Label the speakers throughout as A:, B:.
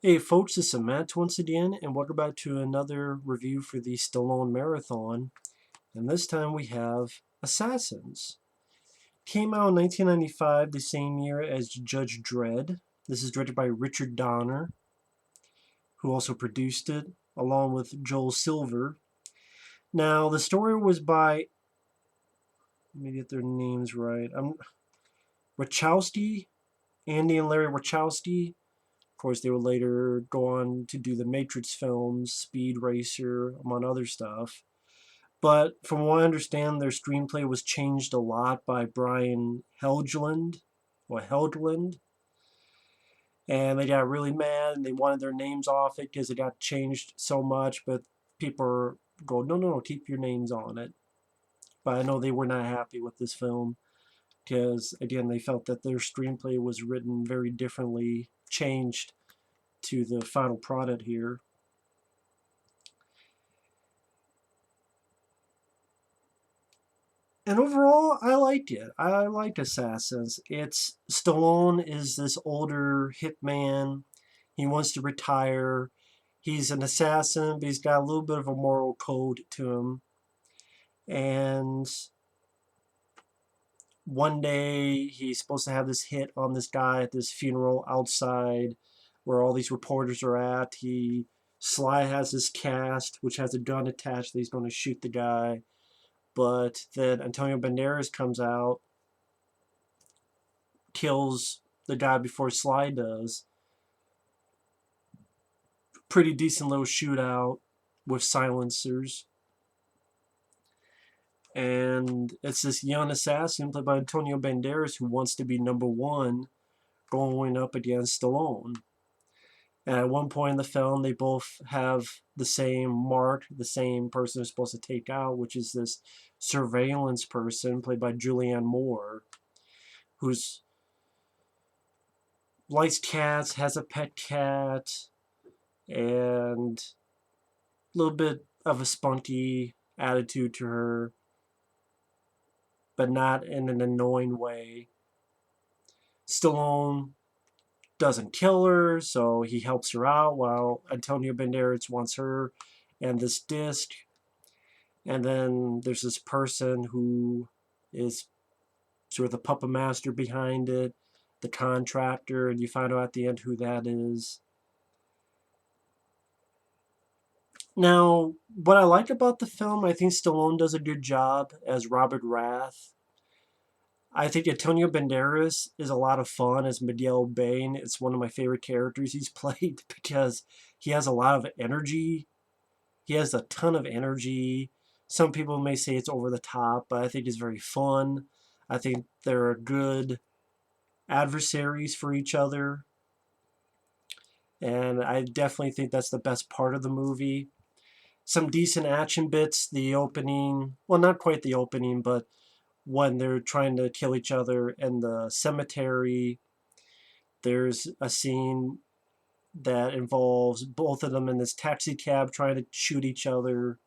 A: Hey folks, it's Matt once again, and welcome back to another review for the Stallone Marathon. And this time we have Assassins. Came out in 1995, the same year as Judge Dredd. This is directed by Richard Donner, who also produced it, along with Joel Silver. Now, the story was by, let me get their names right, Wachowski, Andy and Larry Wachowski. Of course, they would later go on to do the Matrix films, Speed Racer, among other stuff. But from what I understand, their screenplay was changed a lot by Brian Helgeland, and they got really mad and they wanted their names off it because it got changed so much. But people go, no, no, no, keep your names on it. But I know they were not happy with this film because, again, they felt that their screenplay was written very differently, changed to the final product here. And overall, I liked it. I liked Assassins. It's Stallone is this older hitman. He wants to retire. He's an assassin, but he's got a little bit of a moral code to him. And one day he's supposed to have this hit on this guy at this funeral outside where all these reporters are at. Sly has this cast which has a gun attached that he's going to shoot the guy. But then Antonio Banderas comes out, kills the guy before Sly does. Pretty decent little shootout with silencers. And it's this young assassin played by Antonio Banderas who wants to be number one going up against Stallone. And at one point in the film, they both have the same mark, the same person who's supposed to take out, which is this surveillance person played by Julianne Moore, who's likes cats, has a pet cat, and a little bit of a spunky attitude to her, but not in an annoying way. Stallone doesn't kill her, so he helps her out while Antonio Banderas wants her and this disc. And then there's this person who is sort of the puppet master behind it, the contractor, and you find out at the end who that is. Now, what I like about the film, I think Stallone does a good job as Robert Rath. I think Antonio Banderas is a lot of fun as Miguel Bain. It's one of my favorite characters he's played because he has a lot of energy. He has a ton of energy. Some people may say it's over the top, but I think it's very fun. I think they're good adversaries for each other. And I definitely think that's the best part of the movie. Some decent action bits. The opening, well, not quite the opening, but when they're trying to kill each other in the cemetery, there's a scene that involves both of them in this taxi cab trying to shoot each other.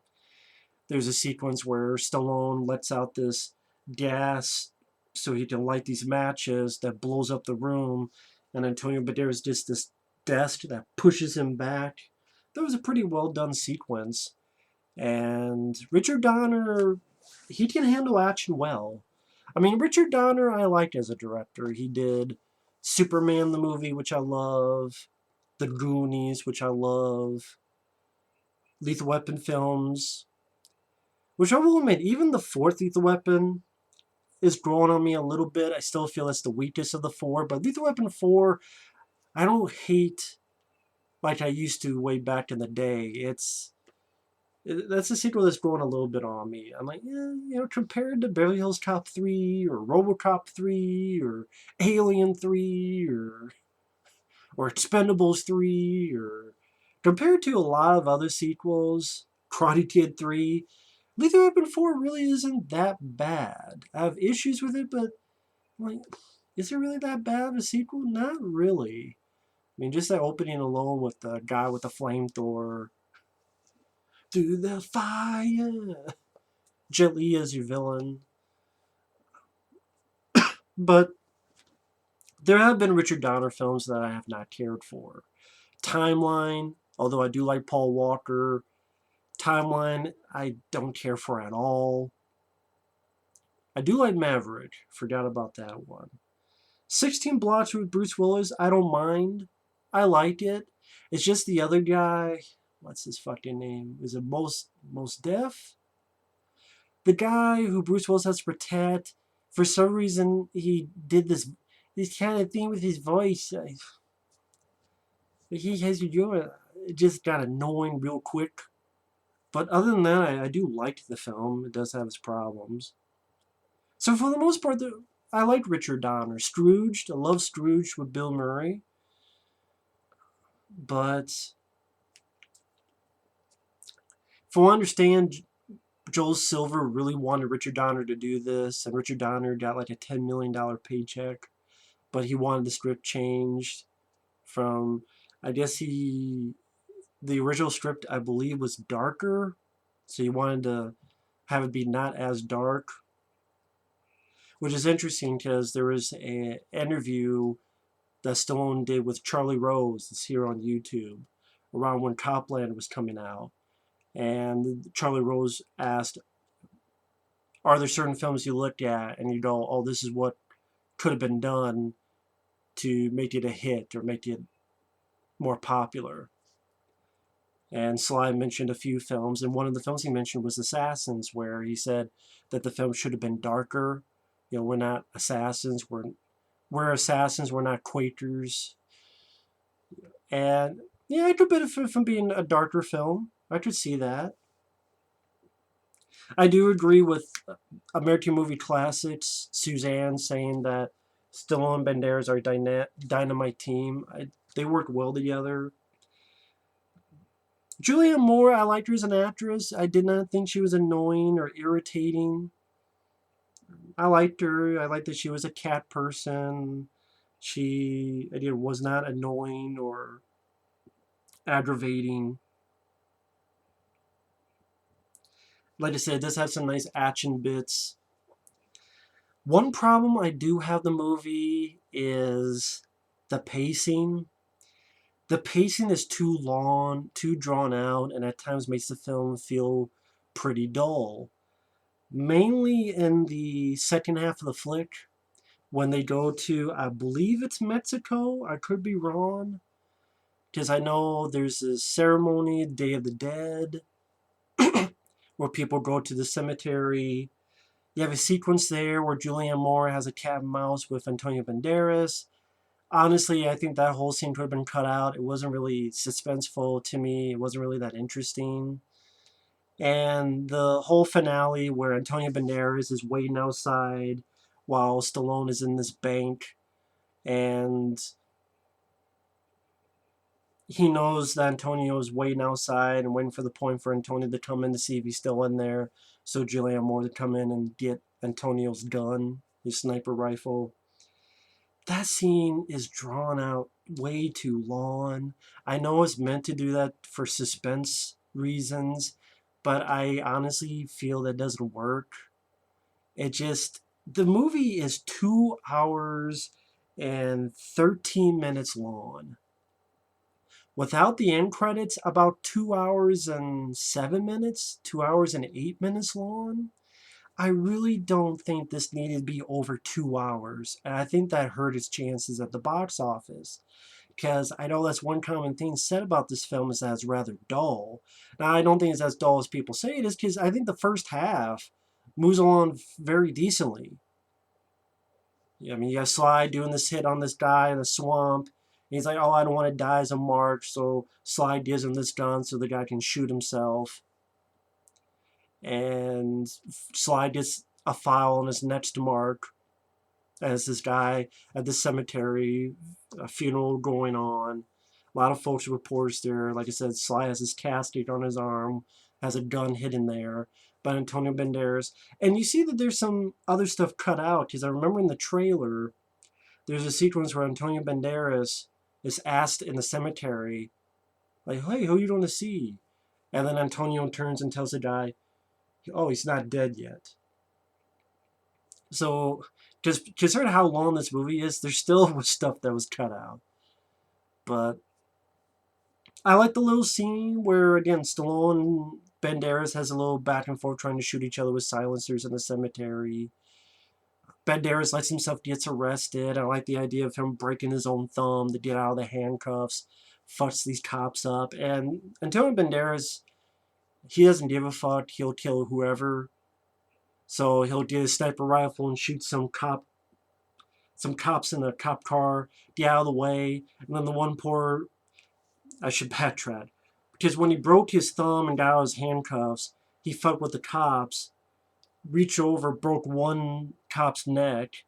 A: There's a sequence where Stallone lets out this gas so he can light these matches that blows up the room, and Antonio Banderas just this desk that pushes him back. That was a pretty well done sequence. And Richard Donner, he can handle action well. I mean, Richard Donner, I liked as a director. He did Superman the movie, which I love, The Goonies, which I love, Lethal Weapon films, which I will admit, even the fourth Lethal Weapon is growing on me a little bit. I still feel it's the weakest of the four, but Lethal Weapon 4, I don't hate like I used to way back in the day. That's a sequel that's growing a little bit on me. I'm like, yeah, compared to Beverly Hills Cop 3 or RoboCop 3 or Alien 3 or Expendables 3 or compared to a lot of other sequels, Karate Kid 3, Lethal Weapon 4 really isn't that bad. I have issues with it, but like, is it really that bad of a sequel? Not really. I mean, just that opening alone with the guy with the flamethrower through the fire. Jet Li as your villain. But there have been Richard Donner films that I have not cared for. Timeline, although I do like Paul Walker. Timeline, I don't care for at all. I do like Maverick. Forgot about that one. 16 Blocks with Bruce Willis, I don't mind. I like it. It's just the other guy. What's his fucking name? Is it Most Def? The guy who Bruce Willis has to protect. For some reason, he did this kind of thing with his voice. He has to do it. It just got annoying real quick. But other than that, I do like the film. It does have its problems. So for the most part, I like Richard Donner. Scrooged, I love Scrooge with Bill Murray. But from what I understand, Joel Silver really wanted Richard Donner to do this, and Richard Donner got like a $10 million paycheck, but he wanted the script changed from, I guess the original script, I believe, was darker, so he wanted to have it be not as dark, which is interesting because there was an interview that Stallone did with Charlie Rose. It's here on YouTube around when Copland was coming out. And Charlie Rose asked, are there certain films you look at and you go, oh, this is what could have been done to make it a hit or make it more popular? And Sly mentioned a few films, and one of the films he mentioned was Assassins, where he said that the film should have been darker. You know, we're not assassins, we're assassins, we're not Quakers. And yeah, I could benefit from being a darker film. I could see that. I do agree with American Movie Classics, Suzanne, saying that Stallone and Banderas are a dynamite team. They work well together. Julianne Moore, I liked her as an actress. I did not think she was annoying or irritating. I liked her. I liked that she was a cat person. She, again, was not annoying or aggravating. Like I said, it does have some nice action bits. One problem I do have the movie is the pacing. The pacing is too long, too drawn out, and at times makes the film feel pretty dull. Mainly in the second half of the flick, when they go to, I believe it's Mexico, I could be wrong, because I know there's a ceremony, Day of the Dead, where people go to the cemetery. You have a sequence there where Julianne Moore has a cat and mouse with Antonio Banderas. Honestly, I think that whole scene could have been cut out. It wasn't really suspenseful to me. It wasn't really that interesting. And the whole finale where Antonio Banderas is waiting outside while Stallone is in this bank and he knows that Antonio is waiting outside and waiting for the point for Antonio to come in to see if he's still in there. So Julianne Moore to come in and get Antonio's gun, his sniper rifle. That scene is drawn out way too long. I know it's meant to do that for suspense reasons, but I honestly feel that doesn't work. It just, the movie is 2 hours and 13 minutes long. Without the end credits, about 2 hours and 7 minutes, 2 hours and 8 minutes long. I really don't think this needed to be over 2 hours, and I think that hurt its chances at the box office. Because I know that's one common thing said about this film is that it's rather dull. Now, I don't think it's as dull as people say it is, because I think the first half moves along very decently. I mean, you got Sly doing this hit on this guy in the swamp. And he's like, oh, I don't want to die as a mark, so Sly gives him this gun so the guy can shoot himself. And Sly gets a file on his next mark as this guy at the cemetery, a funeral going on. A lot of folks reports there. Like I said, Sly has his casket on his arm, has a gun hidden there by Antonio Banderas. And you see that there's some other stuff cut out, because I remember in the trailer, there's a sequence where Antonio Banderas is asked in the cemetery, like, hey, who are you going to see? And then Antonio turns and tells the guy, oh, he's not dead yet. So, because considering how long this movie is, there still was stuff that was cut out. But I like the little scene where, again, Stallone and Banderas has a little back and forth trying to shoot each other with silencers in the cemetery. Banderas lets himself gets arrested. I like the idea of him breaking his own thumb to get out of the handcuffs, fucks these cops up. And Antonio Banderas, he doesn't give a fuck. He'll kill whoever. So he'll get his sniper rifle and shoot some cops in a cop car, get out of the way. And then the one poor, I should backtrack. Because when he broke his thumb and got out of his handcuffs, he fucked with the cops, reached over, broke one cop's neck,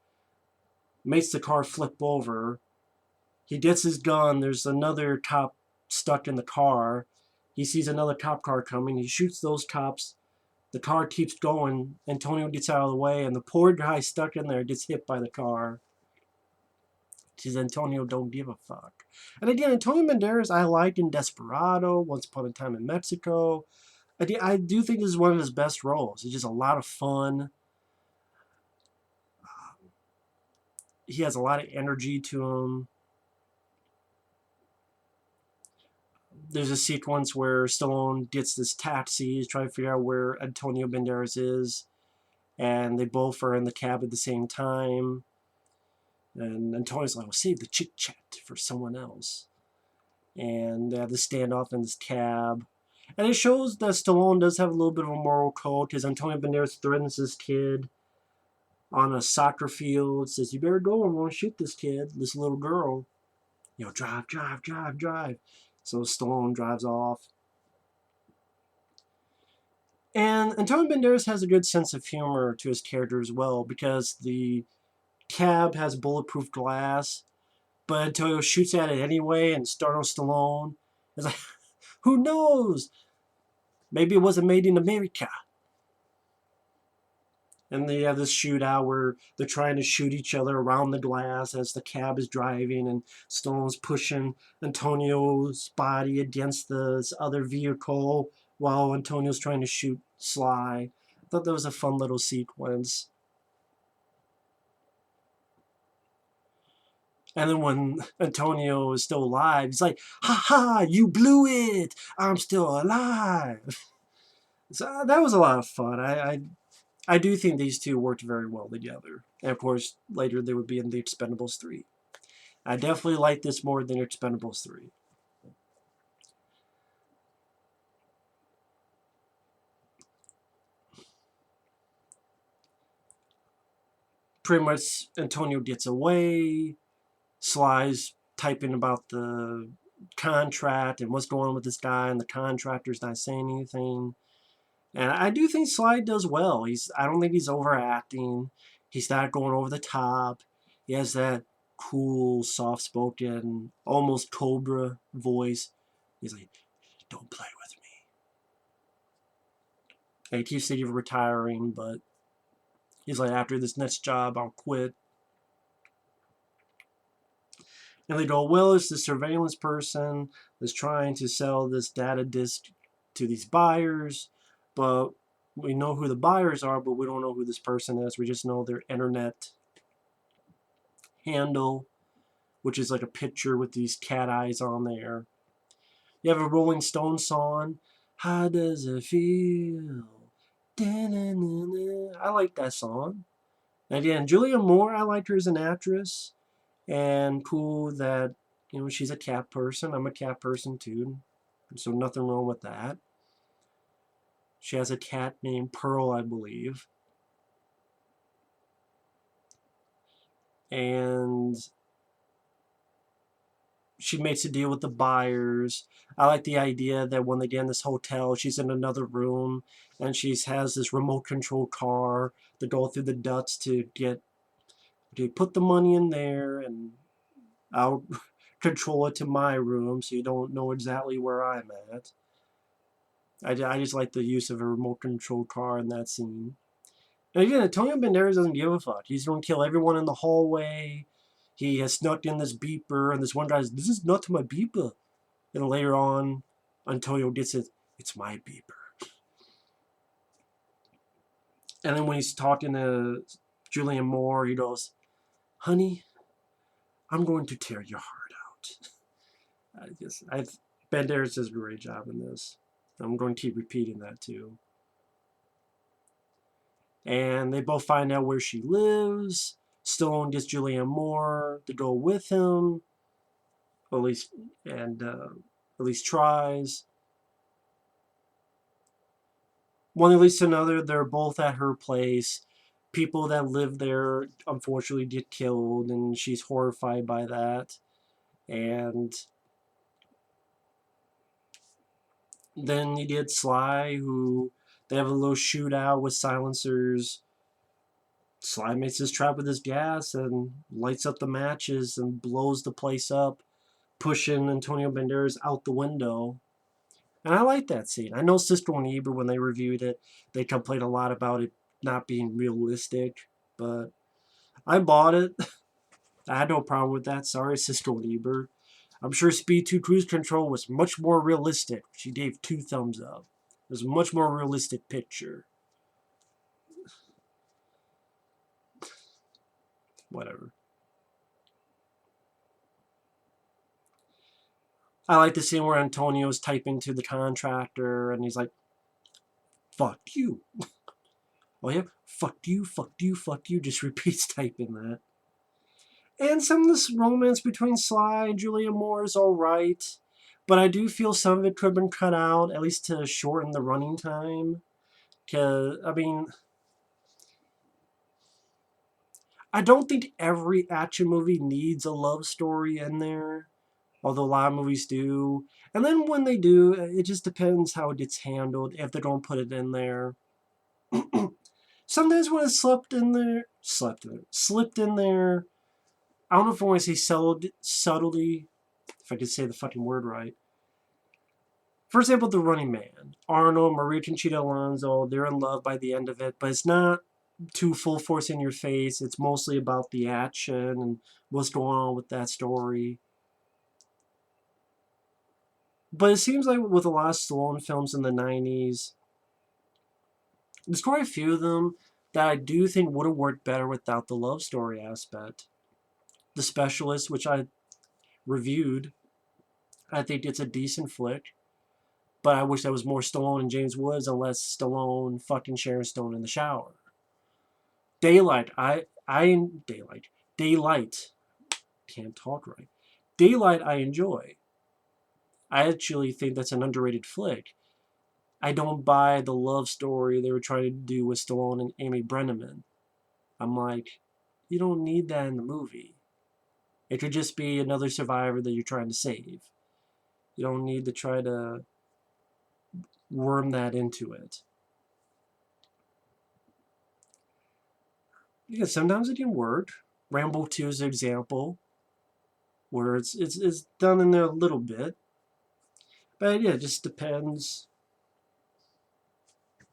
A: makes the car flip over. He gets his gun. There's another cop stuck in the car. He sees another cop car coming. He shoots those cops. The car keeps going. Antonio gets out of the way, and the poor guy stuck in there gets hit by the car. Because Antonio don't give a fuck. And again, Antonio Banderas I liked in Desperado, Once Upon a Time in Mexico. I do think this is one of his best roles. It's just a lot of fun. He has a lot of energy to him. There's a sequence where Stallone gets this taxi, he's trying to figure out where Antonio Banderas is, and they both are in the cab at the same time. And Antonio's like, "Well, save the chit chat for someone else." And they have this standoff in this cab. And it shows that Stallone does have a little bit of a moral code, because Antonio Banderas threatens this kid on a soccer field, says, "You better go, I'm going to shoot this kid, this little girl. Drive, drive, drive, drive." So Stallone drives off. And Antonio Banderas has a good sense of humor to his character as well, because the cab has bulletproof glass, but Antonio shoots at it anyway and startles Stallone. It's like, who knows? Maybe it wasn't made in America. And they have this shootout where they're trying to shoot each other around the glass as the cab is driving, and Stallone's pushing Antonio's body against this other vehicle while Antonio's trying to shoot Sly. I thought that was a fun little sequence. And then when Antonio is still alive, he's like, "Ha ha, you blew it! I'm still alive." So that was a lot of fun. I do think these two worked very well together. And of course, later they would be in The Expendables 3. I definitely like this more than Expendables 3. Pretty much, Antonio gets away. Sly's typing about the contract and what's going on with this guy, and the contractor's not saying anything. And I do think Sly does well. I don't think he's overacting. He's not going over the top. He has that cool, soft-spoken, almost Cobra voice. He's like, "Don't play with me." And he keeps thinking of retiring, but he's like, "After this next job, I'll quit." And they go, "Well, it's the surveillance person that's trying to sell this data disk to these buyers, but we know who the buyers are, but we don't know who this person is. We just know their internet handle, which is like a picture with these cat eyes on there." You have a Rolling Stones song, "How does it feel?" Da-na-na-na. I like that song. And again, Julianne Moore, I liked her as an actress. And cool that, she's a cat person. I'm a cat person too. So nothing wrong with that. She has a cat named Pearl, I believe. And she makes a deal with the buyers. I like the idea that when they get in this hotel, she's in another room and she has this remote control car to go through the ducts to put the money in there, and I'll control it to my room so you don't know exactly where I'm at. I just like the use of a remote control car in that scene. And again, Antonio Banderas doesn't give a fuck. He's going to kill everyone in the hallway. He has snuck in this beeper, and this one guy's, "This is not my beeper." And later on, Antonio gets it, "It's my beeper." And then when he's talking to Julianne Moore, he goes, "Honey, I'm going to tear your heart out." I just, I Banderas does a great job in this. I'm going to keep repeating that too. And they both find out where she lives. Stallone gets Julianne Moore to go with him, or at least and at least tries. One leads to another. They're both at her place. People that live there unfortunately get killed, and she's horrified by that. And then you get Sly, who they have a little shootout with silencers. Sly makes his trap with his gas and lights up the matches and blows the place up, pushing Antonio Banderas out the window. And I like that scene. I know Sister and Ebert, when they reviewed it, they complained a lot about it not being realistic, but I bought it. I had no problem with that. Sorry, Sister and Ebert. I'm sure Speed 2 Cruise Control was much more realistic. She gave 2 thumbs up. It was a much more realistic picture. Whatever. I like the scene where Antonio's typing to the contractor and he's like, fuck you. Oh yeah, fuck you, fuck you, fuck you. Just repeats typing that. And some of this romance between Sly and Julianne Moore is alright. But I do feel some of it could have been cut out, at least to shorten the running time. Because, I mean, I don't think every action movie needs a love story in there, although a lot of movies do. And then when they do, it just depends how it gets handled, if they don't put it in there. Sometimes when it slipped in there, I don't know if I want to say subtly, if I could say the fucking word right. For example, The Running Man. Arnold, Maria Conchita Alonso, they're in love by the end of it, but it's not too full force in your face. It's mostly about the action and what's going on with that story. But it seems like with a lot of Stallone films in the 90s, there's quite a few of them that I do think would have worked better without the love story aspect. The Specialist, which I reviewed, I think it's a decent flick. But I wish there was more Stallone and James Woods and less Stallone fucking Sharon Stone in the shower. Daylight, Daylight, can't talk right. Daylight, I enjoy. I actually think that's an underrated flick. I don't buy the love story they were trying to do with Stallone and Amy Brenneman. I'm like, you don't need that in the movie. It could just be another survivor that you're trying to save. You don't need to try to worm that into it. Yeah, sometimes it can work. Rambo 2 is an example where it's done in there a little bit. But yeah, it just depends.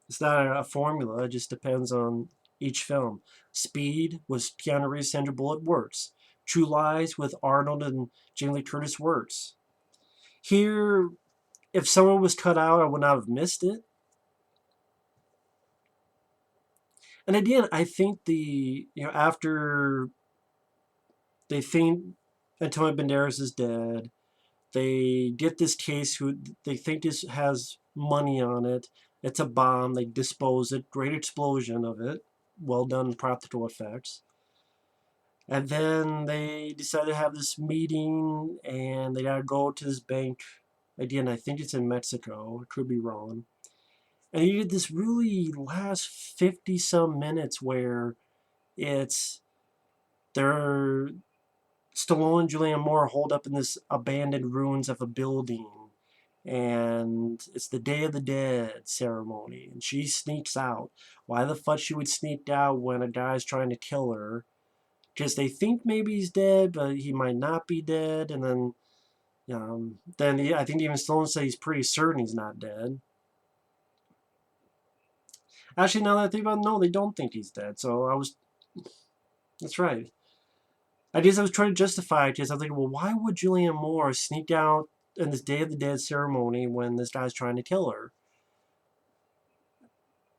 A: It's not a formula. It just depends on each film. Speed with Keanu Reeves, Sandra Bullock works. True Lies with Arnold and Jamie Lee Curtis works. Here, if someone was cut out, I would not have missed it. And again, I think after they think Antonio Banderas is dead, they get this case who they think has money on it. It's a bomb. They dispose it. Great explosion of it. Well done practical effects. And then they decide to have this meeting and they gotta go to this bank. Again, I think it's in Mexico. I could be wrong. And you get this really last 50 some minutes where it's they're Stallone and Julianne Moore hold up in this abandoned ruins of a building. And it's the Day of the Dead ceremony. And she sneaks out. Why the fuck she would sneak out when a guy's trying to kill her? Because they think maybe he's dead, but he might not be dead. And then I think even Stallone said he's pretty certain he's not dead. Actually, now that I think about it, no, they don't think he's dead. That's right. I guess I was trying to justify it because I was like, well, why would Julianne Moore sneak out in this Day of the Dead ceremony when this guy's trying to kill her?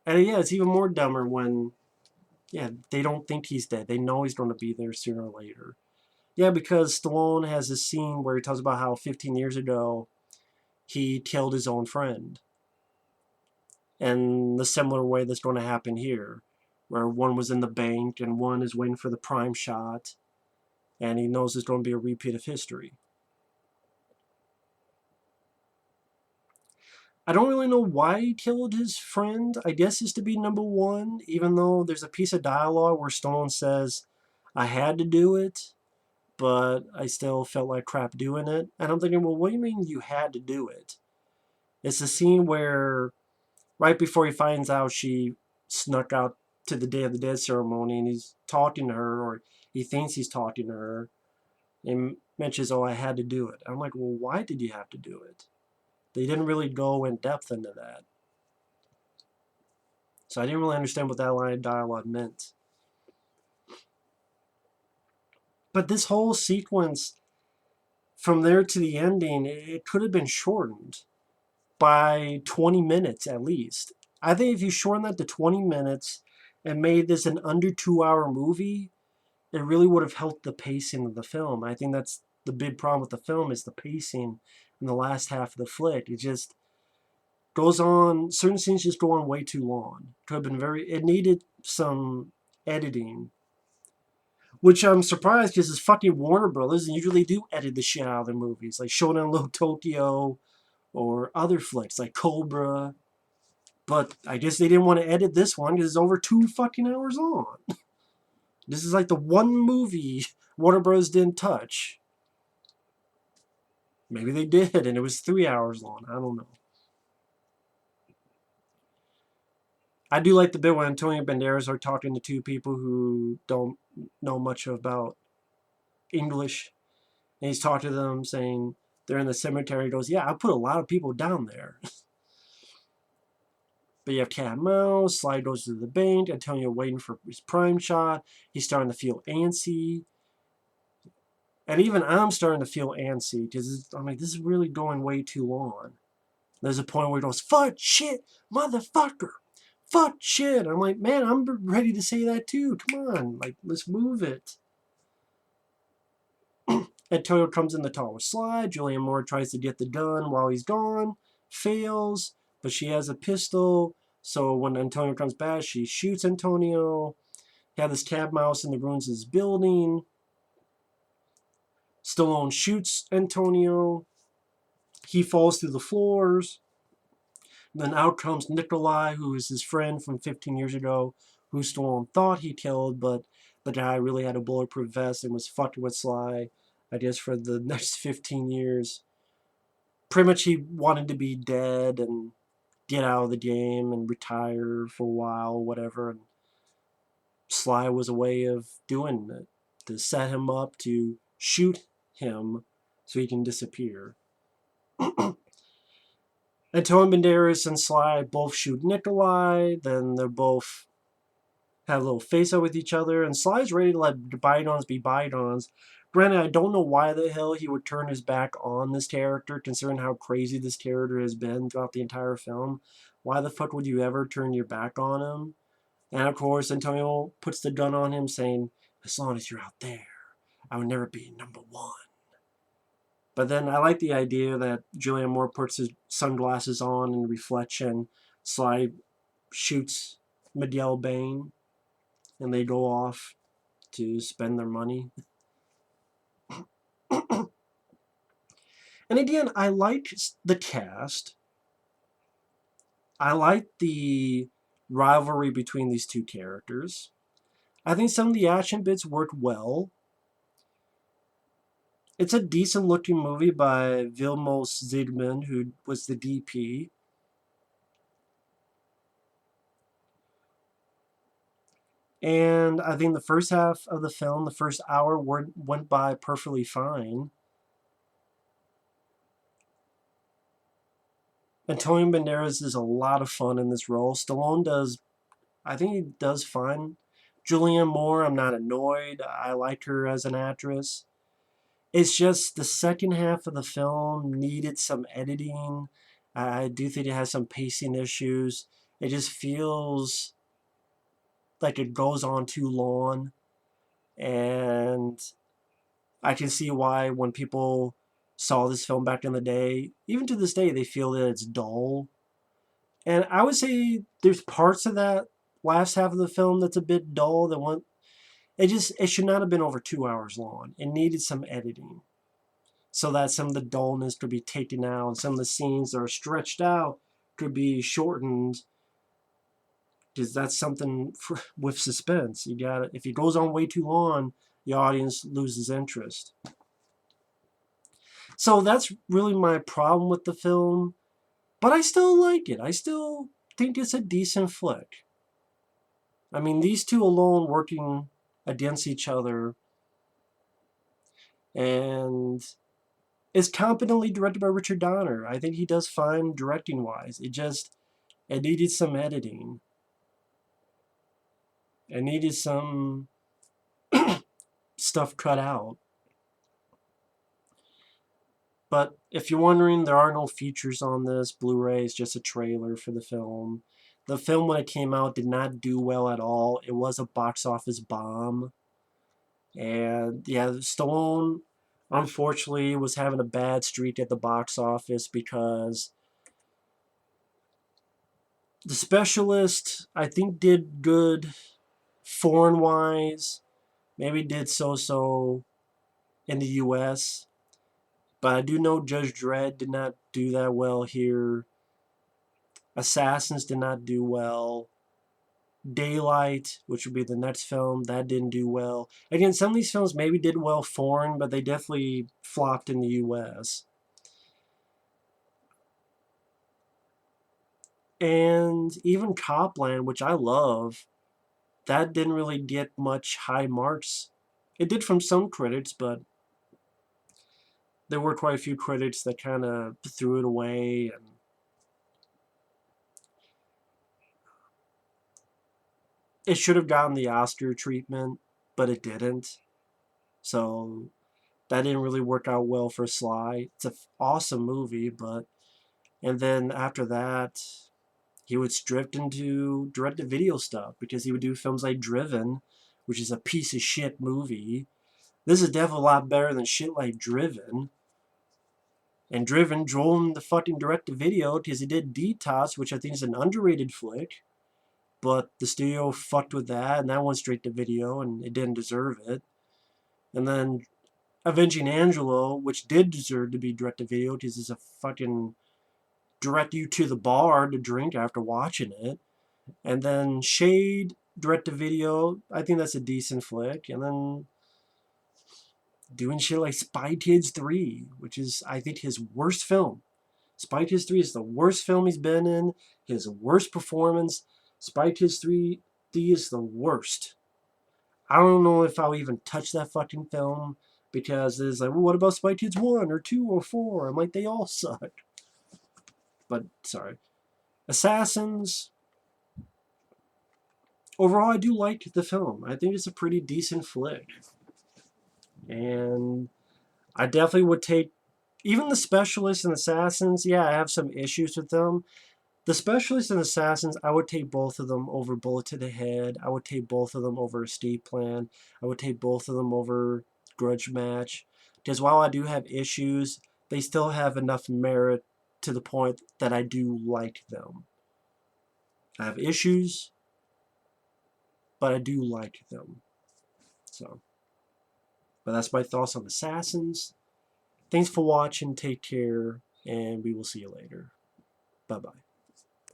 A: And yeah, it's even more dumber when, yeah, they don't think he's dead. They know he's going to be there sooner or later. Yeah, because Stallone has this scene where he talks about how 15 years ago he killed his own friend. And the similar way that's going to happen here, where one was in the bank and one is waiting for the prime shot, and he knows there's going to be a repeat of history. I don't really know why he killed his friend. I guess it's to be number one, even though there's a piece of dialogue where Stallone says, I had to do it, but I still felt like crap doing it. And I'm thinking, well, what do you mean you had to do it? It's the scene where, right before he finds out she snuck out to the Day of the Dead ceremony and he's talking to her, or he thinks he's talking to her, and mentions, oh, I had to do it. I'm like, well, why did you have to do it? They didn't really go in depth into that. So I didn't really understand what that line of dialogue meant. But this whole sequence, from there to the ending, it could have been shortened by 20 minutes at least. I think if you shorten that to 20 minutes and made this an under 2 hour movie, it really would have helped the pacing of the film. I think that's the big problem with the film is the pacing in the last half of the flick. It just goes on, certain scenes just go on way too long. Could have been it needed some editing, which I'm surprised because it's fucking Warner Brothers and usually do edit the shit out of their movies, like Shonen Little Tokyo or other flicks like Cobra. But I guess they didn't want to edit this one because it's over 2 fucking hours long. This is like the one movie Warner Bros. Didn't touch. Maybe they did, and it was 3 hours long. I don't know. I do like the bit when Antonio Banderas are talking to two people who don't know much about English. And he's talking to them saying they're in the cemetery. He goes, yeah, I put a lot of people down there. But you have cat and mouse. Sly goes to the bank. Antonio waiting for his prime shot. He's starting to feel antsy. And even I'm starting to feel antsy because I'm like, this is really going way too long. There's a point where he goes, fuck shit, motherfucker. Fuck shit. I'm like, man, I'm ready to say that too. Come on. Like, let's move it. Antonio comes in the tower slide. Julianne Moore tries to get the gun while he's gone. Fails. But she has a pistol. So when Antonio comes back, she shoots Antonio. He had this cat mouse in the ruins of his building. Stallone shoots Antonio. He falls through the floors. Then out comes Nikolai, who is his friend from 15 years ago, who Stallone thought he killed, but the guy really had a bulletproof vest and was fucking with Sly, I guess, for the next 15 years. Pretty much he wanted to be dead and get out of the game and retire for a while, whatever. And Sly was a way of doing it, to set him up to shoot him so he can disappear. Antonio Banderas and Sly both shoot Nikolai, then they're both have a little face-off with each other, and Sly's ready to let bygones be bygones. Granted, I don't know why the hell he would turn his back on this character, considering how crazy this character has been throughout the entire film. Why the fuck would you ever turn your back on him? And of course, Antonio puts the gun on him, saying, as long as you're out there, I would never be number one. But then I like the idea that Julianne Moore puts his sunglasses on in reflection. Sly shoots Miguel Bain, and they go off to spend their money. And again, I like the cast. I like the rivalry between these two characters. I think some of the action bits worked well. It's a decent looking movie by Vilmos Zsigmond, who was the DP. And I think the first half of the film, the first hour, went by perfectly fine. Antonio Banderas is a lot of fun in this role. Stallone does, I think he does fine. Julianne Moore, I'm not annoyed. I like her as an actress. It's just the second half of the film needed some editing. I do think it has some pacing issues. It just feels like it goes on too long. And I can see why when people saw this film back in the day, even to this day, they feel that it's dull. And I would say there's parts of that last half of the film that's a bit dull. It should not have been over 2 hours long. It needed some editing so that some of the dullness could be taken out, and some of the scenes that are stretched out could be shortened. Because that's something with suspense. You got it. If it goes on way too long, the audience loses interest. So that's really my problem with the film. But I still like it. I still think it's a decent flick. I mean, these two alone working against each other, and it's competently directed by Richard Donner. I think he does fine directing wise. It needed some editing. It needed some stuff cut out. But if you're wondering, there are no features on this. Blu-ray is just a trailer for the film. The film, when it came out, did not do well at all. It was a box office bomb. And yeah, Stallone, unfortunately, was having a bad streak at the box office because The Specialist, I think, did good foreign-wise. Maybe did so-so in the U.S. But I do know Judge Dredd did not do that well here. Assassins did not do well. Daylight, which would be the next film, that didn't do well. Again, some of these films maybe did well foreign, but they definitely flopped in the US. And even Copland, which I love, that didn't really get much high marks. It did from some critics, but there were quite a few critics that kind of threw it away. And it should have gotten the Oscar treatment, but it didn't. So that didn't really work out well for Sly. It's an awesome movie, but... And then after that, he would drift into direct-to-video stuff because he would do films like Driven, which is a piece of shit movie. This is definitely a lot better than shit like Driven. And Driven drove him to fucking direct-to-video because he did Detox, which I think is an underrated flick. But the studio fucked with that, and that went straight to video, and it didn't deserve it. And then Avenging Angelo, which did deserve to be direct-to-video because it's a fucking direct you to the bar to drink after watching it. And then Shade, direct-to-video, I think that's a decent flick. And then doing shit like Spy Kids 3, which is, I think, his worst film. Spy Kids 3 is the worst film he's been in, his worst performance. Spy Kids 3D is the worst. I don't know if I'll even touch that fucking film because it's like, well, what about Spy Kids 1 or 2 or 4? I'm like, they all suck. But, sorry. Assassins, overall, I do like the film. I think it's a pretty decent flick. And I definitely would take... Even The Specialist and Assassins, yeah, I have some issues with them. The Specialist and Assassins, I would take both of them over Bullet to the Head. I would take both of them over Escape Plan. I would take both of them over Grudge Match. Because while I do have issues, they still have enough merit to the point that I do like them. I have issues, but I do like them. So, but that's my thoughts on Assassins. Thanks for watching, take care, and we will see you later. Bye-bye.